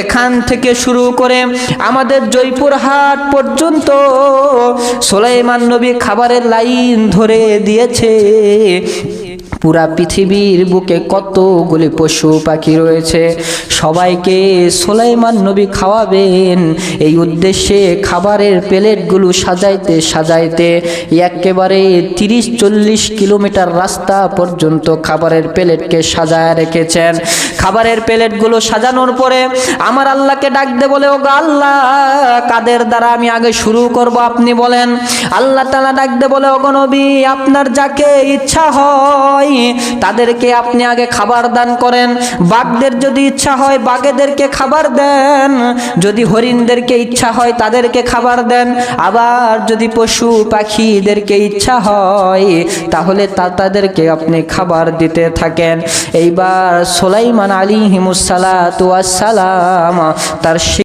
এখান থেকে শুরু করে আমাদের জয়পুরহাট পর্যন্ত সুলাইমান নবী খাবারের লাইন ধরে দিয়েছে। পুরা পৃথিবীর বুকে কতগুলি পশু পাখি রয়েছে, সবাইকে সুলাইমান নবী খাওয়াবেন এই উদ্দেশ্যে খাবারের প্লেটগুলো সাজাইতে সাজাইতে একেবারে 30-40 কিলোমিটার রাস্তা পর্যন্ত খাবারের প্লেটকে সাজায় রেখেছেন। খাবারের প্লেটগুলো সাজানোর পরে আমার আল্লাহকে ডাক দে, বলে ও আল্লাহ, কাদের দ্বারা আমি আগে শুরু করব আপনি বলেন। আল্লাহ তাআলা ডাক দে, বলে ও নবী, আপনার যাকে ইচ্ছা হয় তাদেরকে আপনি আগে খাবার দান করেন। বাঘদের যদি ইচ্ছা হয় বাঘেদেরকে খাবার দেন, যদি হরিণদেরকে ইচ্ছা হয় তাদেরকে খাবার দেন, আবার যদি পশু পাখিদেরকে ইচ্ছা হয় তাহলে তাদেরকে আপনি খাবার দিতে থাকেন। এইবার সুলাইমান আলাইহিস সালাতু ওয়াস সালাম তার